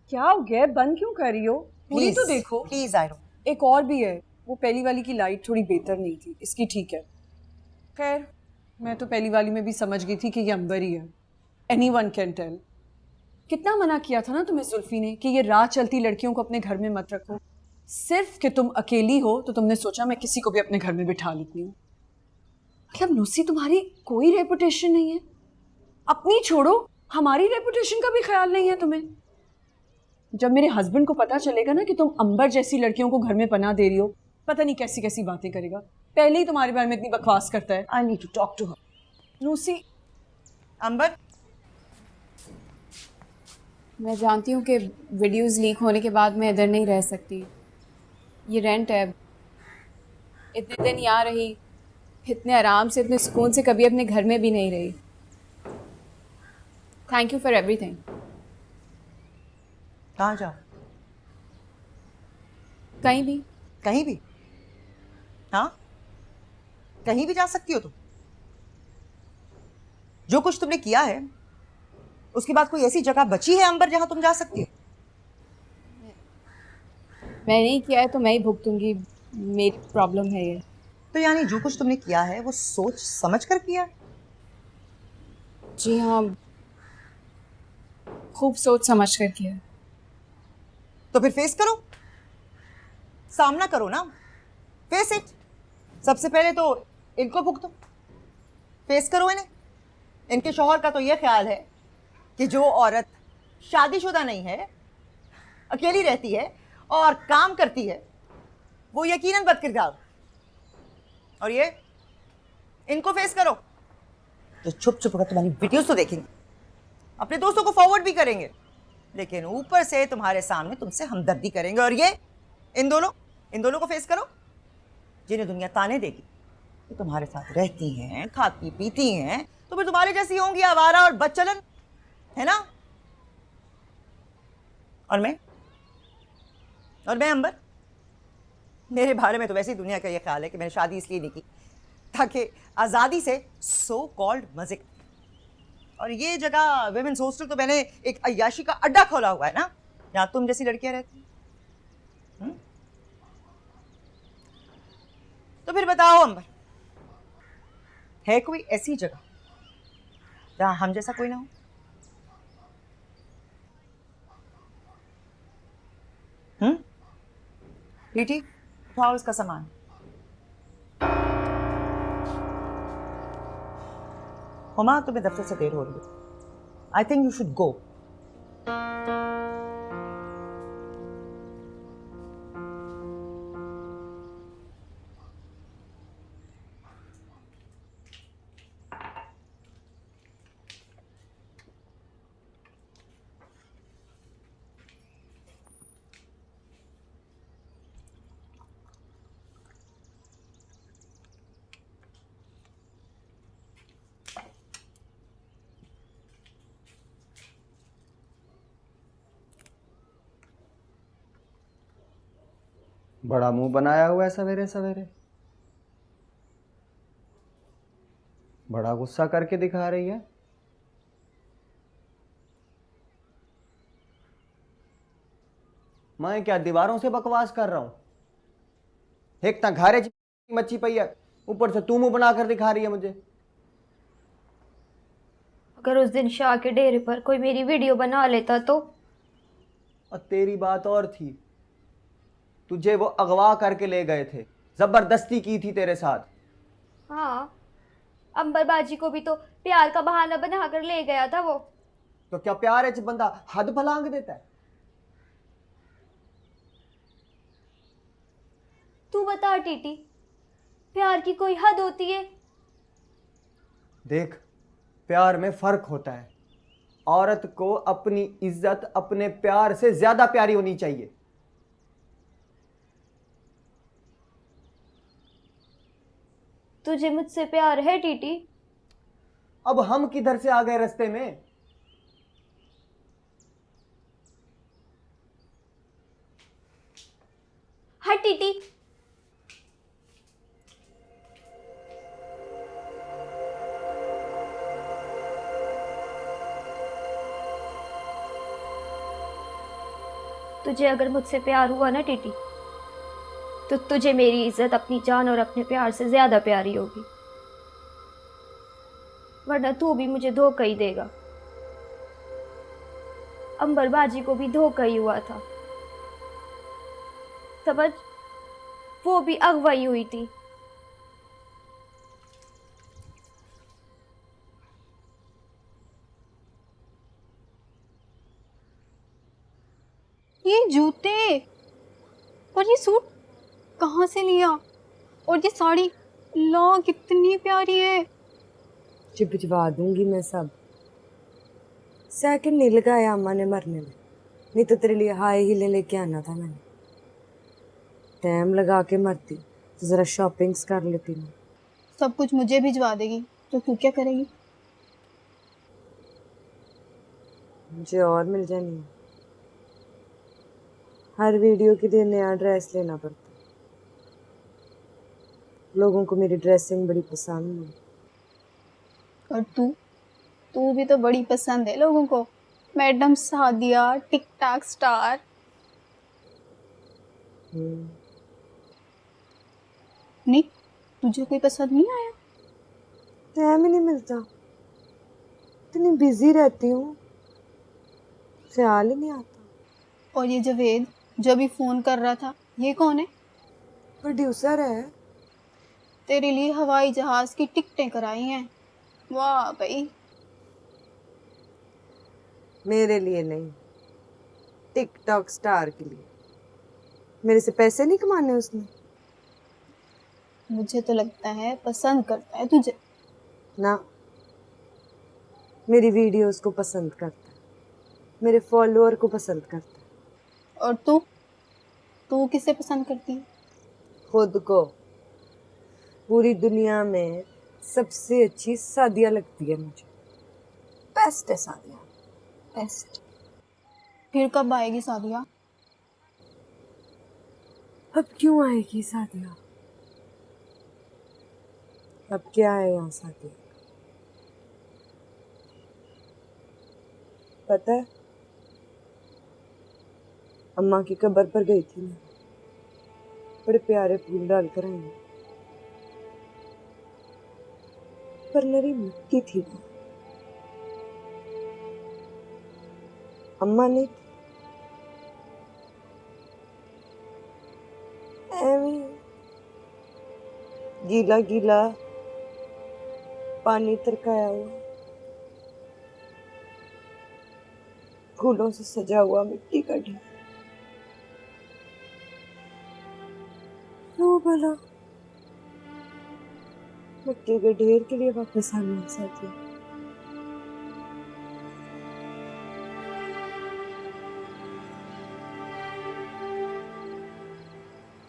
क्या हो गया? बंद क्यों कर रही हो? पूरी तो देखो। Please I know. एक और भी है, वो पहली वाली की लाइट थोड़ी बेहतर नहीं थी, इसकी ठीक है। खैर, मैं तो पहली वाली में भी समझ गई थी कि ये अंबर ही है। Anyone can tell. कितना मना किया था ना तुम्हें जुल्फी ने कि ये राह चलती लड़कियों को अपने घर में मत रखो। सिर्फ कि तुम अकेली हो तो तुमने सोचा मैं किसी को भी अपने घर में बिठा लेती हूँ। मतलब नुसी, तुम्हारी कोई रेपुटेशन नहीं है। अपनी छोड़ो, हमारी रेपुटेशन का भी ख्याल नहीं है तुम्हें। जब मेरे हस्बैंड को पता चलेगा ना कि तुम अंबर जैसी लड़कियों को घर में पनाह दे रही हो, पता नहीं कैसी कैसी बातें करेगा। पहले ही तुम्हारे बारे में इतनी बकवास करता है। I need to talk to her. नुसी, अंबर, मैं जानती हूँ कि वीडियोस लीक होने के बाद मैं इधर नहीं रह सकती। ये रेंट है। इतने दिन यहाँ रही, इतने आराम से, इतने सुकून से कभी अपने घर में भी नहीं रही। Thank you for everything. कहाँ जाओ? कहीं भी। कहीं भी? हाँ, कहीं भी जा सकती हो तुम। जो कुछ तुमने किया है उसके बाद कोई ऐसी जगह बची है अंबर जहां तुम जा सकती हो? मैं नहीं किया है तो मैं ही भुगतूंगी। मेरी प्रॉब्लम है ये। तो यानी जो कुछ तुमने किया है वो सोच समझ कर किया है? जी हाँ, खूब सोच समझ कर किया। तो फिर फेस करो, सामना करो ना। Face it. सबसे पहले तो इनको भुगतो, फेस करो इन्हें। इनके शौहर का तो यह ख्याल है कि जो औरत शादीशुदा नहीं है, अकेली रहती है और काम करती है, वो यकीनन बदकिरदार। और ये इनको फेस करो तो छुप छुप कर तुम्हारी वीडियोस तो देखेंगे, अपने दोस्तों को फॉरवर्ड भी करेंगे, लेकिन ऊपर से तुम्हारे सामने तुमसे हमदर्दी करेंगे। और ये इन दोनों को फेस करो जिन्हें दुनिया ताने देगी कि तुम्हारे साथ रहती हैं, खाती पीती हैं, तो फिर तुम्हारे जैसी होंगी आवारा और बदचलन, है ना? और मैं अंबर, मेरे बारे में तो वैसी दुनिया का ये ख्याल है कि मैंने शादी इसलिए नहीं की ताकि आज़ादी से सो कॉल्ड मजे। और ये जगह विमेंस हॉस्टल तो मैंने एक अय्याशी का अड्डा खोला हुआ है ना, जहां तुम जैसी लड़कियां रहती हैं। तो फिर बताओ अंबर, है कोई ऐसी जगह जहां हम जैसा कोई ना हो? टीटी, उठाओ इसका सामान। हुमा, तुम्हें दफ्तर से देर हो रही है। I think you should go. बड़ा मुंह बनाया हुआ है सवेरे सवेरे। बड़ा गुस्सा करके दिखा रही है। मैं क्या दीवारों से बकवास कर रहा हूं? एक ता घारे मच्छी पई है, ऊपर से तू मुंह बनाकर दिखा रही है मुझे। अगर उस दिन शाह के डेरे पर कोई मेरी वीडियो बना लेता तो? और तेरी बात और थी, तुझे वो अगवा करके ले गए थे, जबरदस्ती की थी तेरे साथ। हाँ, अंबर बाजी को भी तो प्यार का बहाना बनाकर ले गया था वो। तो क्या प्यार है बंदा हद फलांग देता है? तू बता टीटी, प्यार की कोई हद होती है? देख, प्यार में फर्क होता है। औरत को अपनी इज्जत अपने प्यार से ज्यादा प्यारी होनी चाहिए। तुझे मुझसे प्यार है टीटी? अब हम किधर से आ गए रास्ते में? हट टीटी। तुझे अगर मुझसे प्यार हुआ ना टीटी, तो तुझे मेरी इज्जत अपनी जान और अपने प्यार से ज्यादा प्यारी होगी, वरना तू भी मुझे धोखा ही देगा। अंबर बाजी को भी धोखा ही हुआ था, समझ, वो भी अगवाई हुई थी। ये जूते और ये सूट कहाँ से लिया? और ये साड़ी, ला कितनी प्यारी है। भिजवा दूंगी मैं सब। सेकंड नहीं लगाया अम्मा ने मरने में, नहीं तो तेरे लिए हाई हीलें लेके आना था मैंने। टाइम लगा के मरती तो जरा शॉपिंग्स कर लेती मैं। सब कुछ मुझे भिजवा देगी तो तू क्या करेगी? मुझे और मिल जानी है। हर वीडियो के लिए नया ड्रेस लेना पड़ता। लोगों को मेरी ड्रेसिंग बड़ी पसंद है। और तू भी तो बड़ी पसंद है लोगों को। मैडम सादिया, टिक टाक स्टार। नहीं, तुझे कोई पसंद नहीं आया? टाइम ही नहीं मिलता, इतनी बिजी रहती हूँ, ख्याल ही नहीं आता। और ये जवेद जो भी फोन कर रहा था, ये कौन है? प्रोड्यूसर है। तेरे लिए हवाई जहाज की टिकटें कराई हैं। वाह भाई। मेरे लिए नहीं, टिकटॉक स्टार के लिए। मेरे से पैसे नहीं कमाने उसने। मुझे तो लगता है पसंद करता है तुझे। ना, मेरी वीडियोस को पसंद करता है, मेरे फॉलोअर को पसंद करता है। और तू किसे पसंद करती है? खुद को। पूरी दुनिया में सबसे अच्छी सादिया लगती है मुझे। बेस्ट है सादिया, बेस्ट। फिर कब आएगी सादिया? अब क्यों आएगी सादिया? अब क्या है यहाँ सादिया? पता है, अम्मा की कब्र पर गई थी मैं, बड़े प्यारे फूल डाल कर आई, पर मेरी मिट्टी थी वो। अम्मा ने गीला गीला पानी तरकाया हुआ, फूलों से सजा हुआ मिट्टी का ढेर। लो भला मिट्टी के ढेर के लिए वापस आना साथी।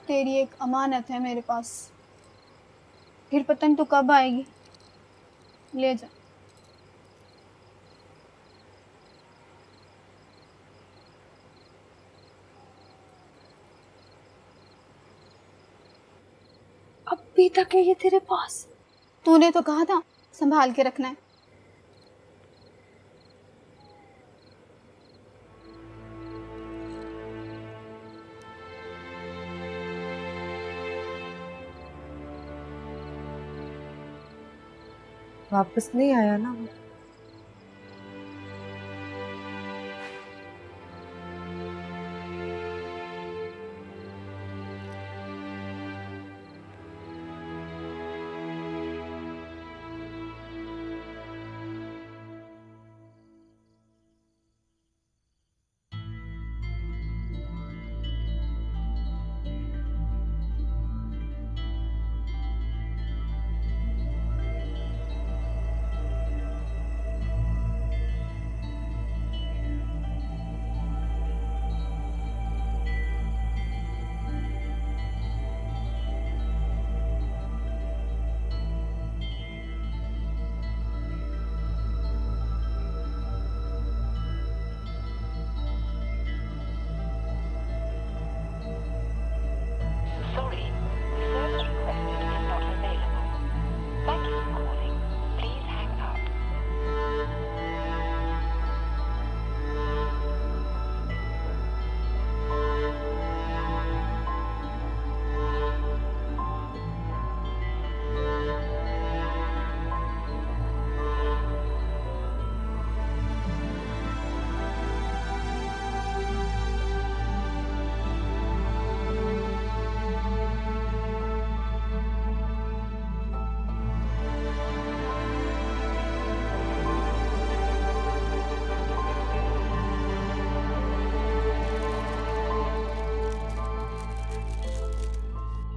तेरी एक अमानत है मेरे पास, फिर पता नहीं तू कब आएगी। ले जा। अभी तक है ये तेरे पास? तूने तो कहा था संभाल के रखना है। वापस नहीं आया ना वो।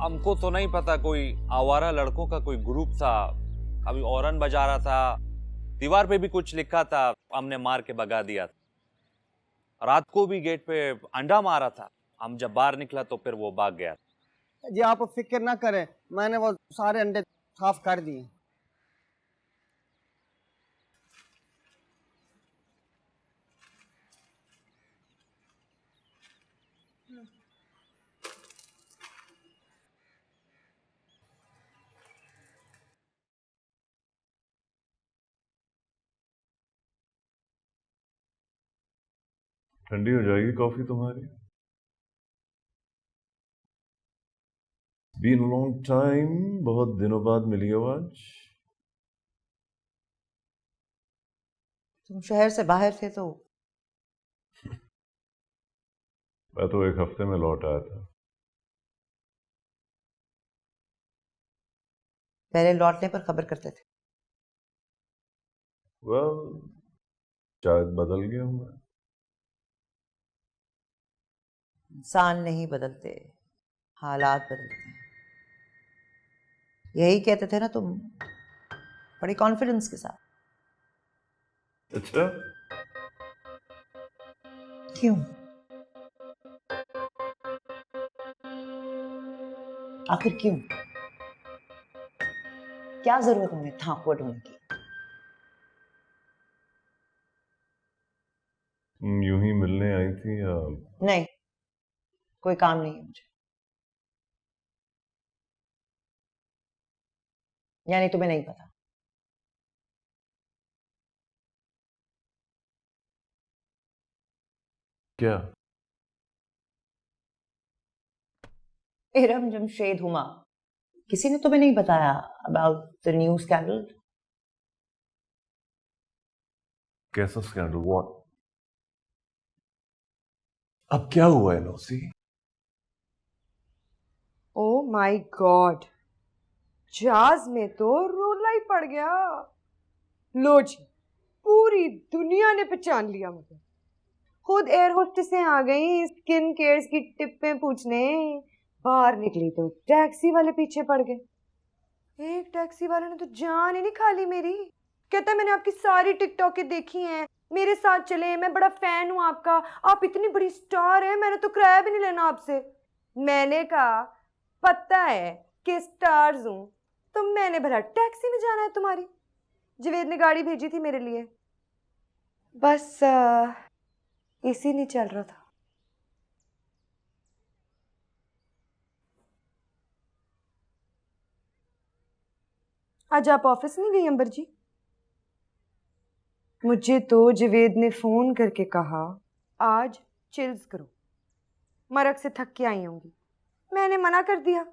हमको तो नहीं पता, कोई आवारा लड़कों का कोई ग्रुप था, अभी औरन बजा रहा था, दीवार पे भी कुछ लिखा था, हमने मार के भगा दिया था। रात को भी गेट पे अंडा मारा था, हम जब बाहर निकला तो फिर वो भाग गया। जी आप फिक्र ना करें, मैंने वो सारे अंडे साफ कर दिए। ठंडी हो जाएगी कॉफी तुम्हारी। बीन लॉन्ग टाइम, बहुत दिनों बाद मिली हो आज। तुम शहर से बाहर थे तो मैं तो 1 हफ्ते में लौट आया था। पहले लौटने पर खबर करते थे। वेल, शायद बदल गया हूं मैं। इंसान नहीं बदलते, हालात बदलते हैं। यही कहते थे ना तुम, बड़ी कॉन्फिडेंस के साथ। अच्छा, क्यों? आखिर क्यों? क्या जरूरत हमें थांकुआ ढूंढने की? यूं ही मिलने आई थी या? नहीं, कोई काम नहीं है मुझे। यानी तुम्हें नहीं पता? क्या? इरम जमशेद हुमा, किसी ने तुम्हें नहीं बताया अबाउट द न्यू स्कैंडल? कैसा स्कैंडल? व्हाट? अब क्या हुआ है नौसी? ओ माय गॉड, जहाज में तो रोला ही पड़ गया। लो जी, पूरी दुनिया ने पहचान लिया मुझे। खुद एयर होस्टेसें आ गई स्किन केयर्स की टिप्पें पूछने। बाहर निकली तो टैक्सी वाले पीछे पड़ गए। एक टैक्सी वाले ने तो जान ही नहीं खा ली मेरी। कहता मैंने आपकी सारी टिकटॉकें देखी हैं, मेरे साथ चले, मैं बड़ा फैन हूं आपका, आप इतनी बड़ी स्टार हैं, मैंने तो किराया भी नहीं लेना आपसे। मैंने कहा पता है कि स्टार्स हूं तो मैंने भला टैक्सी में जाना है तुम्हारी? जवेद ने गाड़ी भेजी थी मेरे लिए, बस एसी नहीं चल रहा था। आज आप ऑफिस नहीं गई अंबर जी? मुझे तो जवेद ने फोन करके कहा आज चिल्स करो, मरक से थक के आई होंगी। मैंने मना कर दिया।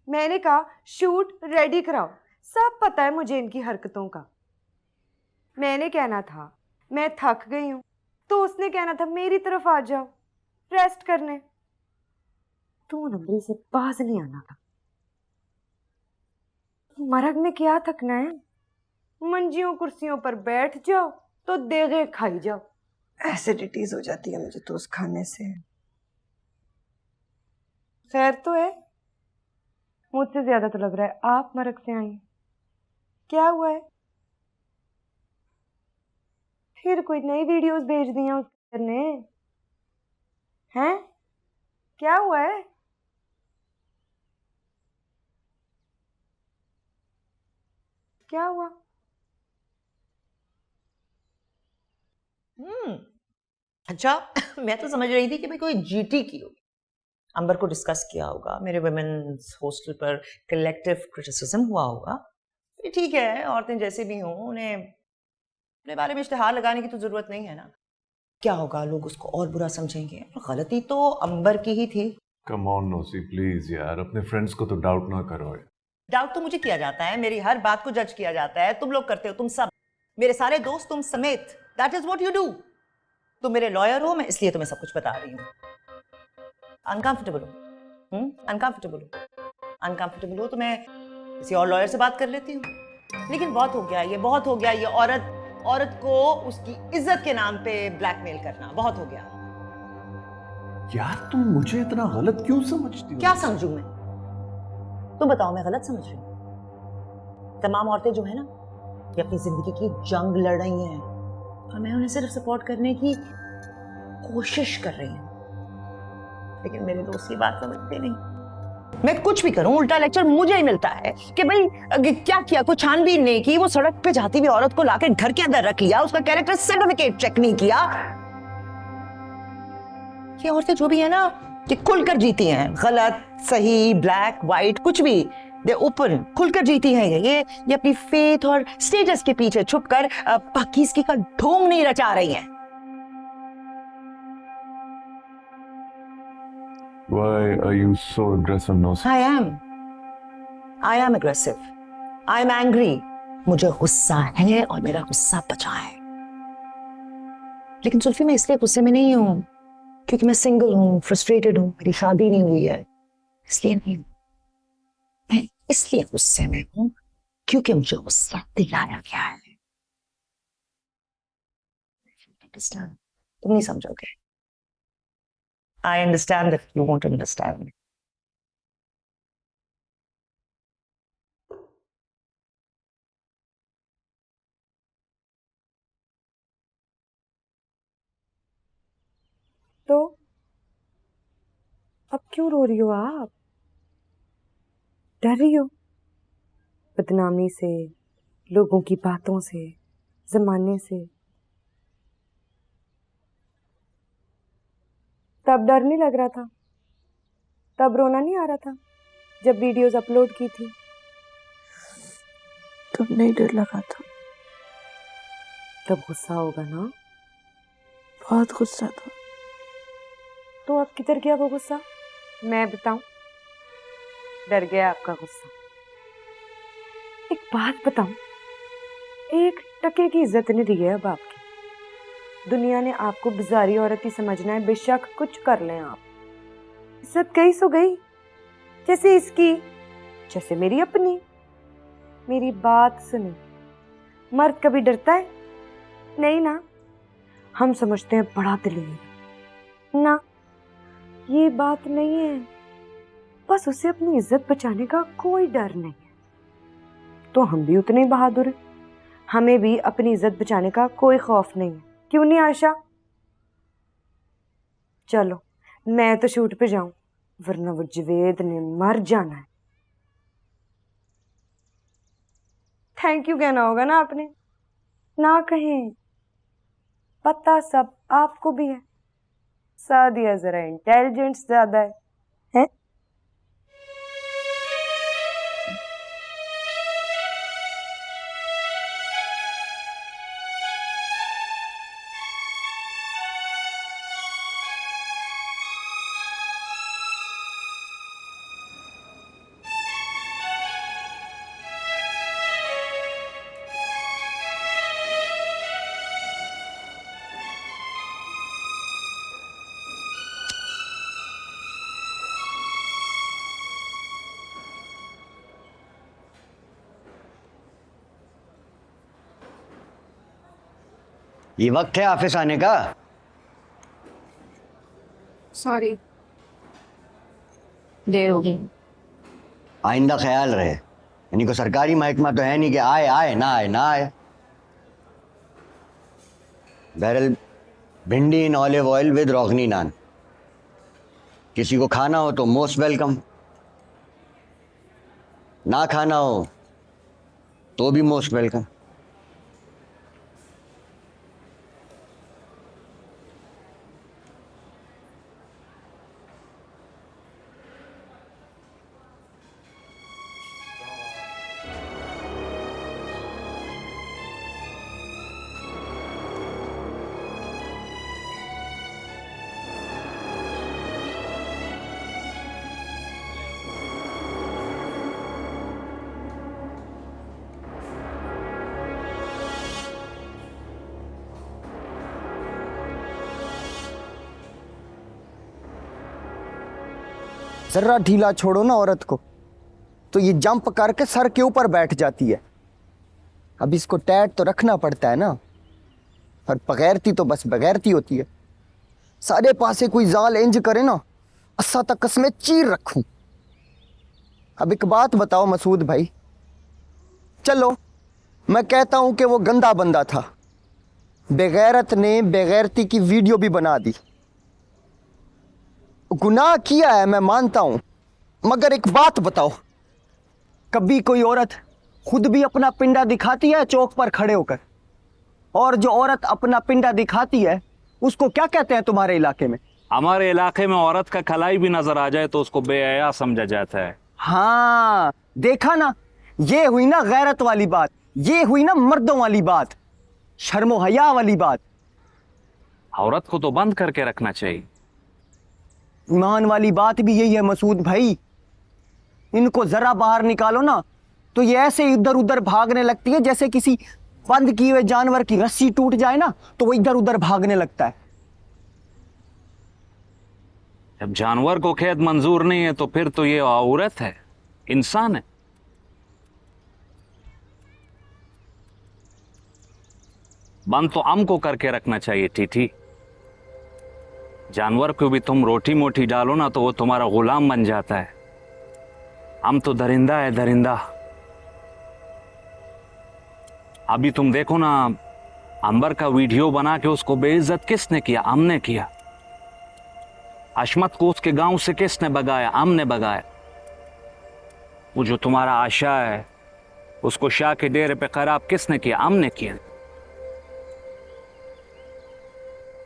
मैंने कहा शूट रेडी कराओ, सब पता है मुझे इनकी हरकतों का। मैंने कहना था मैं थक गई हूं, तो उसने कहना था मेरी तरफ आ जाओ रेस्ट करने। तो नंबरी से पास नहीं आना था। मरग में क्या थकना है, मंजियों कुर्सियों पर बैठ जाओ तो देगे खाई जाओ। एसिडिटीज हो जाती है मुझे तो उस खाने से। खैर तो है, मुझसे ज्यादा तो लग रहा है आप मरग से आई। क्या हुआ है? फिर कोई नई वीडियोस भेज दी हैं उसने? हैं? क्या हुआ है? क्या हुआ? अच्छा मैं तो समझ रही थी कि मैं कोई जीटी की होगी। अंबर को डिस्कस किया होगा, मेरे वुमेन्स हॉस्टल पर कलेक्टिव क्रिटिसिज्म हुआ होगा। ये ठीक है, औरतें जैसे भी हों उन्हें अपने बारे में इश्तिहार लगाने की तो जरूरत नहीं है ना। क्या होगा, लोग उसको और बुरा समझेंगे। गलती तो अंबर की ही थी। कम ऑन नौसी प्लीज यार, अपने फ्रेंड्स को तो डाउट ना करो। डाउट तो मुझे किया जाता है, मेरी हर बात को जज किया जाता है। तुम लोग करते हो, तुम सब, मेरे सारे दोस्त, तुम समेत। That is what you do. तुम मेरे लॉयर हो, मैं इसलिए तुम्हें सब कुछ बता रही हूँ। अनकंफर्टेबल हो? अनकंफर्टेबल हो तो मैं किसी और लॉयर से बात कर लेती हूँ। लेकिन बहुत हो गया ये, बहुत हो गया ये औरत को उसकी इज्जत के नाम पे ब्लैकमेल करना, बहुत हो गया। यार तुम मुझे इतना गलत क्यों समझती हो? क्या समझूं मैं? तो बताओ मैं गलत समझ रही हूँ? तमाम औरतें जो है ना, ये अपनी जिंदगी की जंग लड़ रही हैं और मैं उन्हें सिर्फ सपोर्ट करने की कोशिश कर रही हूँ, लेकिन मेरे दोस्त ये बात समझते नहीं। मैं कुछ भी करूं उल्टा लेक्चर मुझे ही मिलता है कि भाई क्या किया, कोई छानबीन नहीं की, वो सड़क पे जाती हुई औरत को लाकर घर के अंदर रख लिया, उसका कैरेक्टर सर्टिफिकेट चेक नहीं किया। ये औरतें जो भी है ना, ये खुलकर जीती हैं, गलत सही ब्लैक व्हाइट कुछ भी, दे ओपन खुलकर जीती हैं। ये अपनी फेथ और स्टेटस के पीछे छुपकर पाकिज़गी का ढोंग नहीं रचा रही हैं। Why are you so aggressive now? I am aggressive. I am angry. मुझे गुस्सा है और मेरा गुस्सा बचा है। लेकिन सुल्फी मैं इसलिए गुस्से में नहीं हूं क्योंकि मैं सिंगल हूं, फ्रस्ट्रेटेड हूं, मेरी शादी नहीं हुई है, इसलिए नहीं हूं। मैं इसलिए गुस्से में हूं क्योंकि मुझे गुस्सा दिलाया गया है। तुम नहीं समझोगे। I understand that you won't understand me. तो अब क्यों रो रही हो आप? डर रही हो बदनामी से, लोगों की बातों से, जमाने से? तब डर नहीं लग रहा था? तब रोना नहीं आ रहा था जब वीडियोस अपलोड की थी? तब नहीं डर लगा था, तब गुस्सा होगा ना? बहुत गुस्सा था। तो अब किधर गया वो गुस्सा? मैं बताऊं? डर गया आपका गुस्सा। एक बात बताऊं, 1% की इज्जत नहीं रही है अब आपकी। दुनिया ने आपको बिजारी औरत ही समझना है, बेशक कुछ कर लें आप। इज्जत गई सो गई, जैसे इसकी, जैसे मेरी अपनी। मेरी बात सुनो, मर्द कभी डरता है? नहीं ना। हम समझते हैं बड़ा दिलेर। ना, ये बात नहीं है। बस उसे अपनी इज्जत बचाने का कोई डर नहीं है। तो हम भी उतने बहादुर हैं, हमें भी अपनी इज्जत बचाने का कोई खौफ नहीं है। क्यों नहीं आशा? चलो मैं तो शूट पे जाऊं, वरना वो जवेद ने मर जाना है। थैंक यू कहना होगा ना आपने? ना कहें, पता सब आपको भी है। सादिया जरा इंटेलिजेंट ज्यादा है? ये वक्त है ऑफिस आने का। सॉरी, देर हो गई। आइंदा ख्याल रहे, यानी को सरकारी महकमा तो है नहीं कि आए आए ना आए ना आए। बहरल भिंडी इन ऑलिव ऑयल विद रोगनी नान, किसी को खाना हो तो मोस्ट वेलकम, ना खाना हो तो भी मोस्ट वेलकम। जरा ढीला छोड़ो ना औरत को तो ये जंप करके सर के ऊपर बैठ जाती है। अब इसको टैट तो रखना पड़ता है ना, और बगैरती तो बस बगैरती होती है। सारे पासे कोई जाल इंज करे ना, अस्सा तक कसमें चीर रखूं। अब एक बात बताओ मसूद भाई, चलो मैं कहता हूं कि वो गंदा बंदा था, बेगैरत ने बेगैरती की वीडियो भी बना दी, गुनाह किया है मैं मानता हूं, मगर एक बात बताओ, कभी कोई औरत खुद भी अपना पिंडा दिखाती है चौक पर खड़े होकर? और जो औरत अपना पिंडा दिखाती है उसको क्या कहते हैं तुम्हारे इलाके में? हमारे इलाके में औरत का कलाई भी नजर आ जाए तो उसको बेहया समझा जाता है। हाँ देखा ना, ये हुई ना गैरत वाली बात, ये हुई ना मर्दों वाली बात, शर्मो हया वाली बात। औरत को तो बंद करके रखना चाहिए। ईमान वाली बात भी यही है मसूद भाई, इनको जरा बाहर निकालो ना तो ये ऐसे इधर उधर भागने लगती है जैसे किसी बंद किए हुए जानवर की रस्सी टूट जाए ना तो वो इधर उधर भागने लगता है। जब जानवर को खेत मंजूर नहीं है तो फिर तो ये औरत है, इंसान है। बंद तो हमको करके रखना चाहिए टीटी। जानवर को भी तुम रोटी मोटी डालो ना तो वो तुम्हारा गुलाम बन जाता है। हम तो दरिंदा है, दरिंदा। अभी तुम देखो ना, अंबर का वीडियो बना के उसको बेइज्जत किसने किया? हमने किया। अशमत को उसके गांव से किसने भगाया? हमने भगाया। वो जो तुम्हारा आशा है उसको शाह के डेरे पे खराब किसने किया? हमने किया।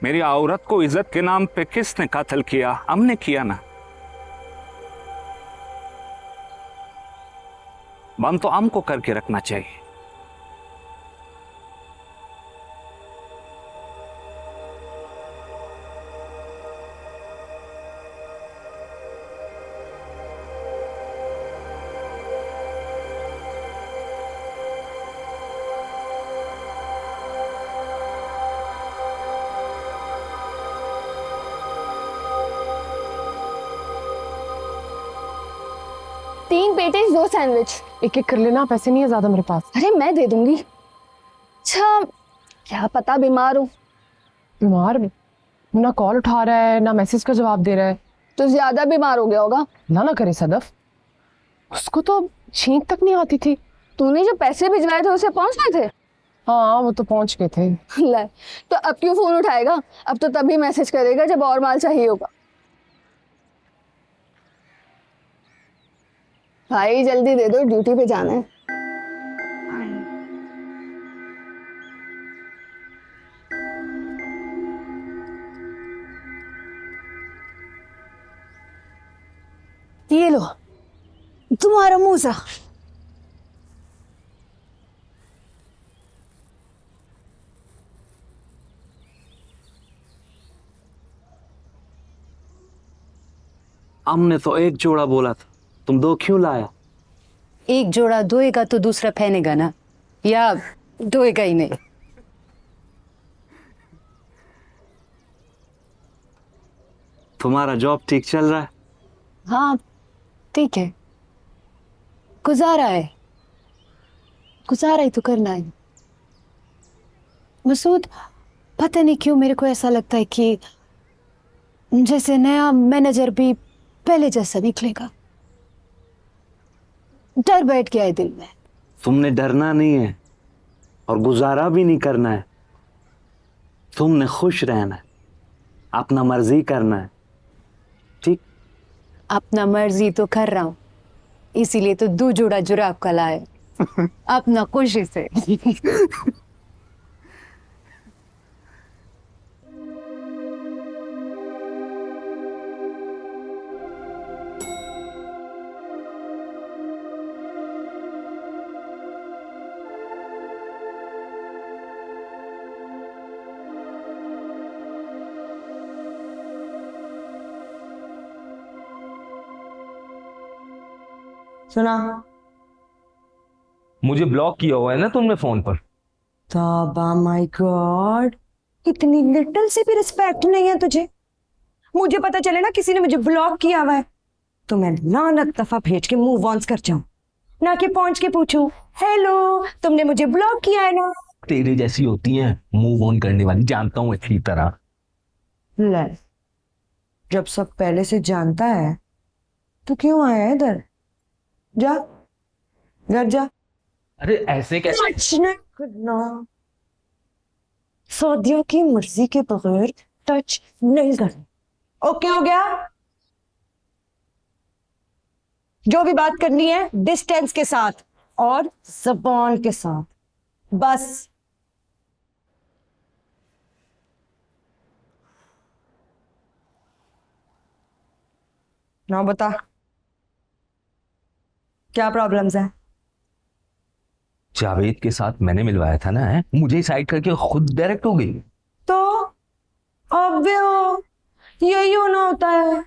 मेरी औरत को इज्जत के नाम पे किसने कत्ल किया? हमने किया ना। बंद तो हमको करके रखना चाहिए। तीन पेटीज, 2 सैंडविच। एक एक कर लेना, पैसे नहीं है ज्यादा मेरे पास। अरे मैं दे दूंगी। अच्छा, क्या पता बीमार हो। बीमार? ना कॉल उठा रहा है ना मैसेज का जवाब दे रहा है। तो ज्यादा बीमार हो गया होगा। ना करे सदफ, उसको तो छींक तक नहीं आती थी। तूने जो पैसे भिजवाए थे उसे पहुंच गए थे? हाँ वो तो पहुंच गए थे। ले, तो अब क्यों फोन उठाएगा? अब तो तभी मैसेज करेगा जब और माल चाहिए होगा। भाई जल्दी दे दो, ड्यूटी पे जाना है। ये लो तुम्हारा मूसा। हमने तो एक जोड़ा बोला था, तुम 2 क्यों लाया? एक जोड़ा धोएगा तो दूसरा पहनेगा ना, या धोएगा ही नहीं। तुम्हारा जॉब ठीक चल रहा है? हाँ ठीक है, गुजारा है, गुजारा ही तो करना है। मसूद, पता नहीं क्यों मेरे को ऐसा लगता है कि जैसे नया मैनेजर भी पहले जैसा निकलेगा। डर बैठ गया है दिल में। तुमने डरना नहीं है और गुजारा भी नहीं करना है। तुमने खुश रहना है, अपना मर्जी करना है, ठीक? अपना मर्जी तो कर रहा हूँ, इसीलिए तो 2 जोड़ा जुराब का लाए अपना खुशी से। सुना, मुझे ब्लॉक किया हुआ है ना तुमने फोन पर। तौबा माय गॉड, इतनी लिटिल से भी रिस्पेक्ट नहीं है तुझे। मुझे पता चले ना किसी ने मुझे ब्लॉक किया हुआ है तो मैं लानत दफा भेज के मूव ऑन कर जाऊं, ना कि पहुंच के पूछूं हेलो तुमने मुझे ब्लॉक किया है ना। तेरे जैसी होती हैं मूव ऑन करने वाली, जानता हूँ अच्छी तरह। ले, जब सब पहले से जानता है तो क्यों आया इधर? जा घर जा। अरे ऐसे कैसे? टच नहीं करना, सादिया की मर्जी के बगैर टच नहीं करना। ओके हो गया? जो भी बात करनी है डिस्टेंस के साथ और जबान के साथ, बस। ना बता क्या प्रॉब्लम्स है? जावेद के साथ मैंने मिलवाया था ना, है मुझे साइड करके खुद डायरेक्ट हो गई। तो अब हो यही होना होता है,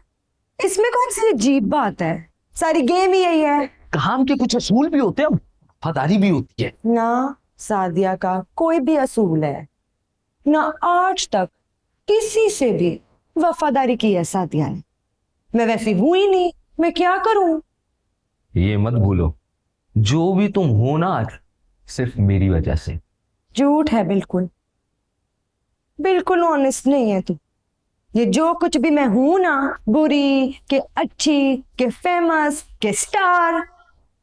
इसमें कौन सी अजीब बात है? सारी गेम ही यही है। काम के कुछ असूल भी होते हैं, वफादारी भी होती है ना सादिया का कोई भी असूल है ना, आज तक किसी से भी वफादारी की है सादिया ने। मैं वैसी हूं ही नहीं, मैं क्या करूं? ये मत भूलो, जो भी तुम हो ना आज सिर्फ मेरी वजह से। झूठ है, बिल्कुल बिल्कुल ऑनेस्ट नहीं है तू। ये जो कुछ भी मैं हूं ना, बुरी के अच्छी के फेमस के स्टार,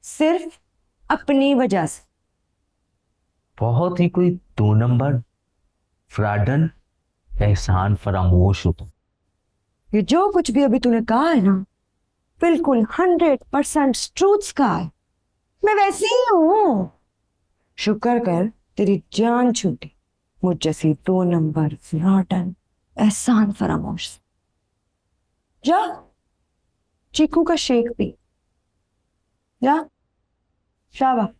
सिर्फ अपनी वजह से। बहुत ही कोई 2 नंबर फ्राडन एहसान फरामोश हो तुम। ये जो कुछ भी अभी तूने कहा है ना, बिल्कुल 100% ट्रूथ का है। मैं वैसी ही हूं। शुक्र कर तेरी जान छूटी मुझ जैसी 2 नंबर फ्राडन एहसान फरामोश। जा चीकू का शेक पी, जा शाबाश।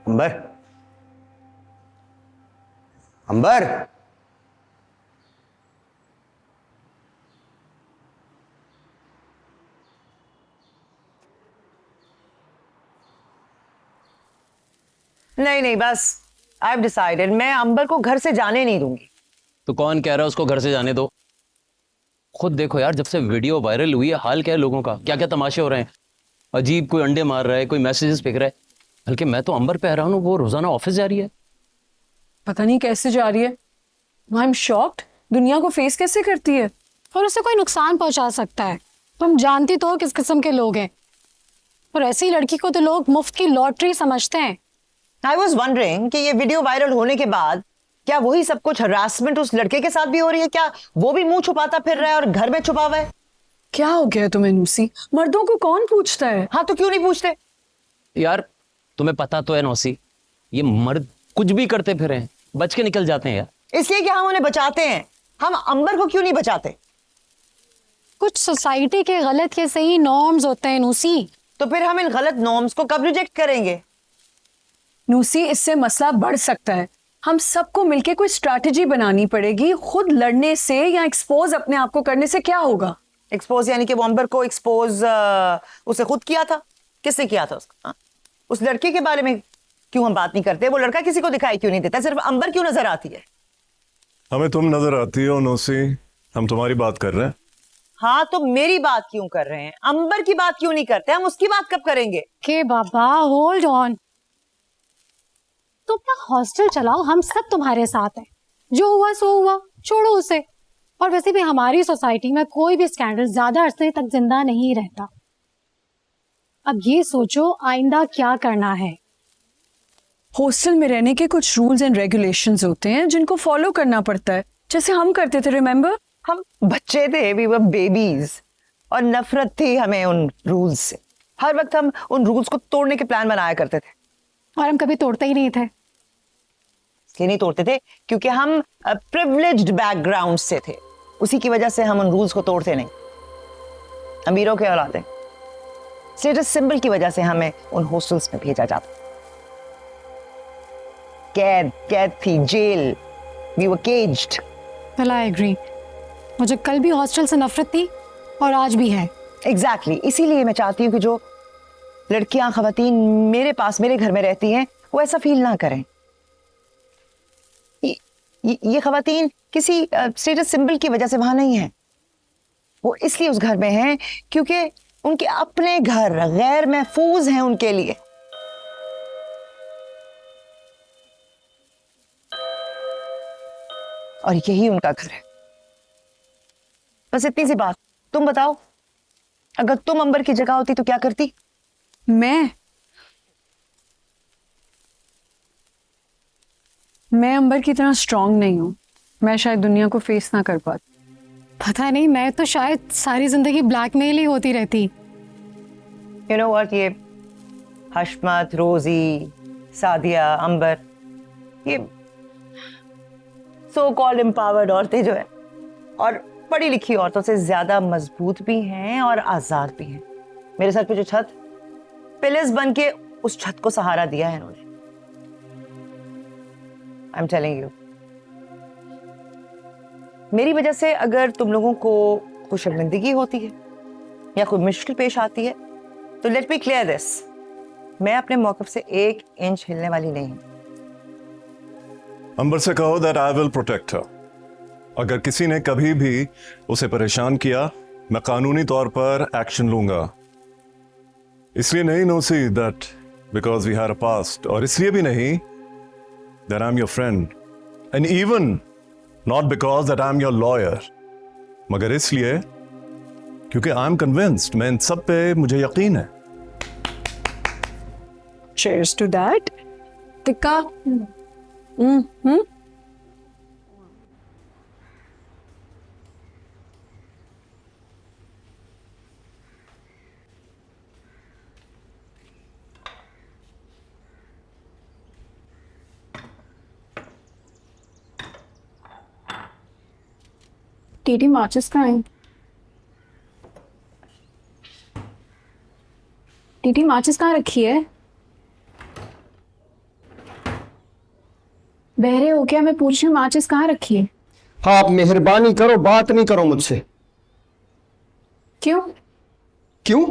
अंबर, अंबर, नहीं नहीं, बस आई हैव डिसाइडेड, मैं अंबर को घर से जाने नहीं दूंगी। तो कौन कह रहा है उसको घर से जाने दो? खुद देखो यार, जब से वीडियो वायरल हुई है हाल क्या है लोगों का, क्या क्या तमाशे हो रहे हैं। अजीब, कोई अंडे मार रहा है, कोई मैसेजेस फेंक रहा है। बल्कि मैं तो अंबर पे हैरान हूँ, वो रोजाना ऑफिस जा रही है। पता नहीं कैसे जा रही है। आई एम शॉक्ड, दुनिया को फेस कैसे करती है। और उसे कोई नुकसान पहुंचा सकता है। तुम जानती तो हो किस किस्म के लोग हैं। और ऐसी लड़की को तो लोग मुफ्त की लॉटरी समझते हैं। आई वॉज वंडरिंग कि ये वीडियो वायरल होने के बाद क्या वही सब कुछ हरासमेंट उस लड़के के साथ भी हो रही है? क्या वो भी मुंह छुपाता फिर रहा है और घर में छुपा हुआ है? क्या हो गया तुम्हें नूसी? मर्दों को कौन पूछता है? हाँ तो क्यों नहीं पूछते? यार तुम्हें पता तो है नौसी, ये मर्द कुछ भी करते फिरे हैं, बच के निकल जाते हैं यार। इसलिए कि हम उन्हें बचाते हैं। हम अंबर को क्यों नहीं बचाते? कुछ सोसाइटी के गलत या सही नॉर्म्स होते हैं नूसी। तो फिर हम इन गलत नॉर्म्स को कब रिजेक्ट करेंगे? नूसी, इससे मसला बढ़ सकता है। हम सबको मिलके कोई स्ट्रैटेजी बनानी पड़ेगी। खुद लड़ने से या एक्सपोज अपने आप को करने से क्या होगा? एक्सपोज यानी कि वो अंबर को एक्सपोज उसे खुद किया था? किसने किया था उसका? उस लड़के के बारे में क्यों हम बात नहीं करते? वो लड़का किसी को दिखाई क्यों नहीं देता? सिर्फ अंबर क्यों नजर आती है? हमें तुम नजर आती हो नौसी, हम तुम्हारी बात कर रहे हैं। हाँ तो मेरी बात क्यों कर रहे हैं? अंबर की बात क्यों नहीं करते? हम उसकी बात कब करेंगे? के बाबा होल्ड ऑन, तुम अपना हॉस्टल चलाओ, हम सब तुम्हारे साथ हैं। जो हुआ सो हुआ, छोड़ो उसे। और वैसे भी हमारी सोसाइटी में कोई भी स्कैंडल ज्यादा अरसे तक जिंदा नहीं रहता। अब ये सोचो आइंदा क्या करना है। हॉस्टल में रहने के कुछ रूल्स एंड रेगुलेशंस होते हैं जिनको फॉलो करना पड़ता है, जैसे हम करते थे। रिमेंबर, हम बच्चे थे, वी वर बेबीज, और नफरत थी हमें उन रूल्स से। हर वक्त हम उन रूल्स को तोड़ने के प्लान बनाया करते थे। और हम कभी तोड़ते ही नहीं थे। इसलिए नहीं तोड़ते थे क्योंकि हम प्रिविलेज्ड बैकग्राउंड से थे। उसी की वजह से हम उन रूल्स को तोड़ते नहीं। अमीरों के औलाद हैं। स्टेटस सिंबल की वजह से हमें उन हॉस्टल्स में भेजा जाता। कैद थी, jail, we were caged. Well, I agree. मुझे कल भी हॉस्टल से नफरत थी और आज भी है। एग्जैक्टली इसीलिए मैं चाहती हूँ कि जो लड़कियां, खवातीन मेरे पास, मेरे घर में रहती हैं, वो ऐसा फील ना करें। ये खवातीन किसी स्टेटस सिंबल की वजह से वहां नहीं है, वो इसलिए उस घर में हैं क्योंकि उनके अपने घर गैर महफूज हैं उनके लिए। और यही उनका घर है। बस इतनी सी बात। तुम बताओ, अगर तुम अंबर की जगह होती तो क्या करती? मैं अंबर की तरह स्ट्रांग नहीं हूं। मैं शायद दुनिया को फेस ना कर पाती। पता नहीं, मैं तो शायद सारी जिंदगी ब्लैकमेल ही होती रहती। यू नो व्हाट, ये हशमत, रोजी, सादिया, अंबर, ये सो कॉल्ड एम्पावर्ड औरतें जो है, और पढ़ी लिखी औरतों से ज्यादा मजबूत भी हैं और आजाद भी हैं। मेरे सर पे जो छत, पिलर्स बन के उस छत को सहारा दिया है इन्होंने। आई एम टेलिंग यू, मेरी वजह से अगर तुम लोगों को कोई शर्मिंदगी होती है या कोई मुश्किल पेश आती है तो लेट मी क्लियर दिस, मैं अपने मौक़िफ़ से 1 इंच हिलने वाली नहीं हूं। अंबर से कहो दैट आई विल प्रोटेक्ट हर। अगर किसी ने कभी भी उसे परेशान किया, मैं कानूनी तौर पर एक्शन लूंगा। इसलिए नहीं नोसी that because we had a past, और इसलिए भी नहीं that I am your friend, and even not because that I am your lawyer, मगर इसलिए क्योंकि आई एम कन्विंस्ड, मैं इन सब पे मुझे यकीन है। Cheers to that. Tikka. TT माचिस कहाँ है? टीटी माचिस कहाँ रखी है? बहरे हो क्या? मैं पूछ रही हूँ माचिस कहाँ रखी है? आप मेहरबानी करो, बात नहीं करो मुझसे। क्यों? क्यों?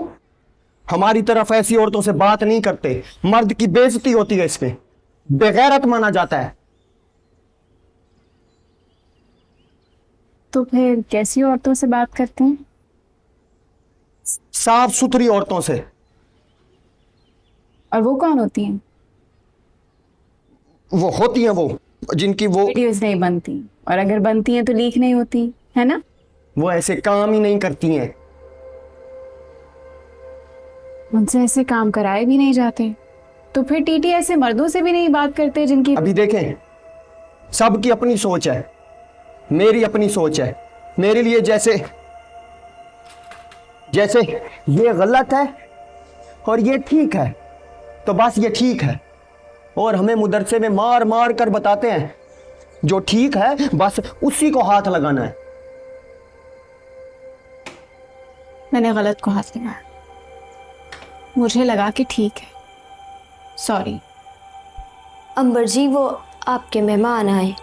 हमारी तरफ ऐसी औरतों से बात नहीं करते, मर्द की बेइज्जती होती है, इसमें बेगैरत माना जाता है। तो फिर कैसी औरतों से बात करते हैं? साफ सुथरी औरतों से। और वो कौन होती हैं? वो होती हैं वो जिनकी वो वीडियोस नहीं बनती, और अगर बनती हैं तो लीक नहीं होती, है ना? वो ऐसे काम ही नहीं करती हैं। उनसे ऐसे काम कराए भी नहीं जाते, तो फिर टीटी ऐसे मर्दों से भी नहीं बात करते जिनकी। अभी देखें, सबकी अपनी सोच है, मेरी अपनी सोच है। मेरे लिए जैसे ये गलत है और ये ठीक है, तो बस ये ठीक है, और हमें मुदरसे में मार मार कर बताते हैं जो ठीक है बस उसी को हाथ लगाना है। मैंने गलत को हाथ लगाया, मुझे लगा कि ठीक है, सॉरी। अंबर जी, वो आपके मेहमान आए।